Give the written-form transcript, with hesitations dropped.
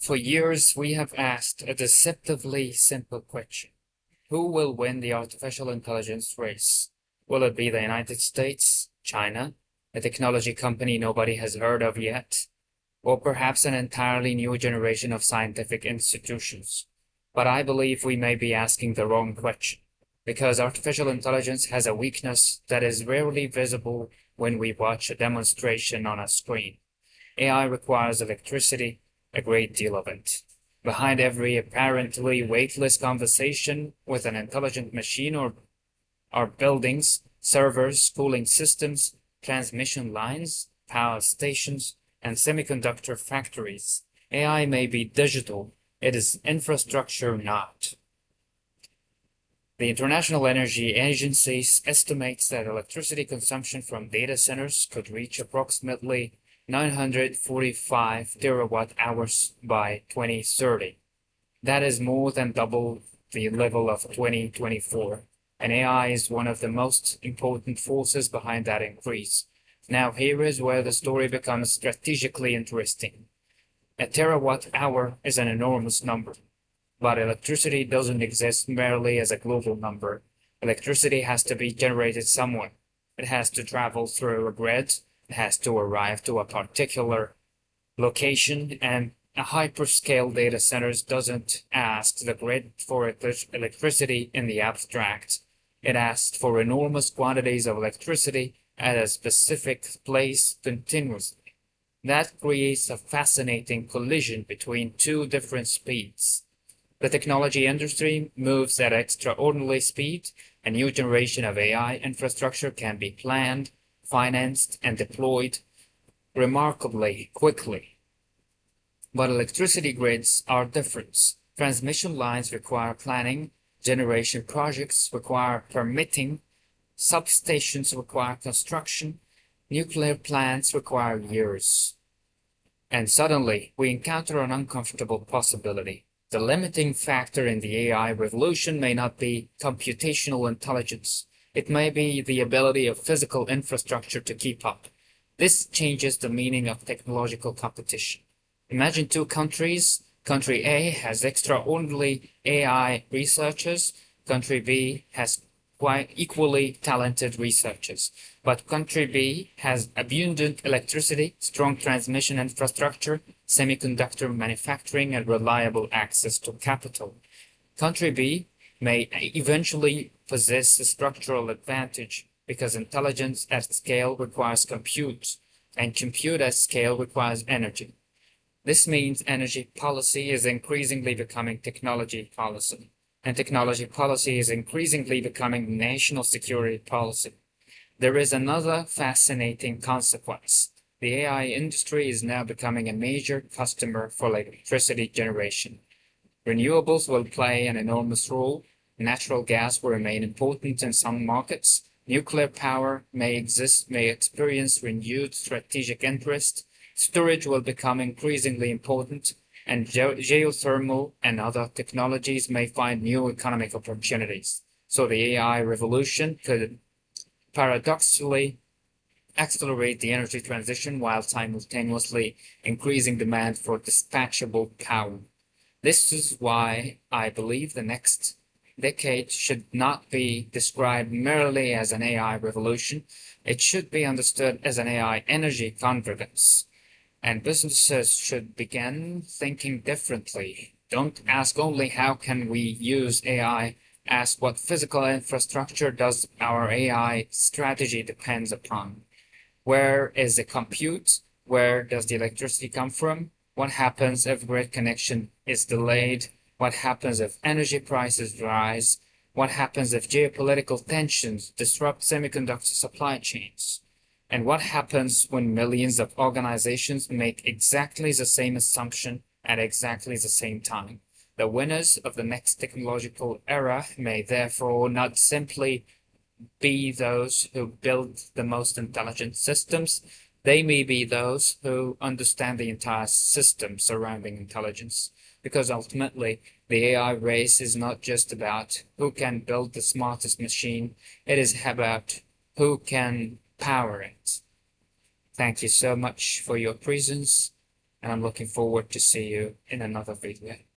For years, we have asked a deceptively simple question. Who will win the artificial intelligence race? Will it be the United States, China, a technology company nobody has heard of yet, or perhaps an entirely new generation of scientific institutions? But I believe we may be asking the wrong question, because artificial intelligence has a weakness that is rarely visible when we watch a demonstration on a screen. AI requires electricity, a great deal of it. Behind every apparently weightless conversation with an intelligent machine are buildings, servers, cooling systems, transmission lines, power stations, and semiconductor factories. AI may be digital, it is infrastructure not. The International Energy Agency estimates that electricity consumption from data centers could reach approximately 945 terawatt hours by 2030. That is more than double the level of 2024, and AI is one of the most important forces behind that increase. Now, here is where the story becomes strategically interesting. A terawatt hour is an enormous number, but electricity doesn't exist merely as a global number. Electricity has to be generated somewhere. It has to travel through a grid. It has to arrive to a particular location, and a hyperscale data centers doesn't ask the grid for electricity in the abstract. It asks for enormous quantities of electricity at a specific place continuously. That creates a fascinating collision between two different speeds. The technology industry moves at extraordinary speed. A new generation of AI infrastructure can be planned, financed, and deployed remarkably quickly. But electricity grids are different. Transmission lines require planning, generation projects require permitting, substations require construction, nuclear plants require years. And suddenly, we encounter an uncomfortable possibility. The limiting factor in the AI revolution may not be computational intelligence. It may be the ability of physical infrastructure to keep up. This changes the meaning of technological competition. Imagine two countries. Country A has extraordinary AI researchers. Country B has quite equally talented researchers. But country B has abundant electricity, strong transmission infrastructure, semiconductor manufacturing, and reliable access to capital. Country B may eventually possess a structural advantage because intelligence at scale requires compute, and compute at scale requires energy. This means energy policy is increasingly becoming technology policy, and technology policy is increasingly becoming national security policy. There is another fascinating consequence. The AI industry is now becoming a major customer for electricity generation. Renewables will play an enormous role. Natural gas will remain important in some markets. Nuclear power may experience renewed strategic interest. Storage will become increasingly important, and geothermal and other technologies may find new economic opportunities. So the AI revolution could paradoxically accelerate the energy transition while simultaneously increasing demand for dispatchable power. This is why I believe the next decade should not be described merely as an AI revolution. It should be understood as an AI energy convergence. And businesses should begin thinking differently. Don't ask only how can we use AI, ask what physical infrastructure does our AI strategy depends upon. Where is the compute? Where does the electricity come from? What happens if grid connection is delayed? What happens if energy prices rise? What happens if geopolitical tensions disrupt semiconductor supply chains? And what happens when millions of organizations make exactly the same assumption at exactly the same time? The winners of the next technological era may therefore not simply be those who build the most intelligent systems. They may be those who understand the entire system surrounding intelligence. Because ultimately, the AI race is not just about who can build the smartest machine, it is about who can power it. Thank you so much for your presence. and I'm looking forward to see you in another video.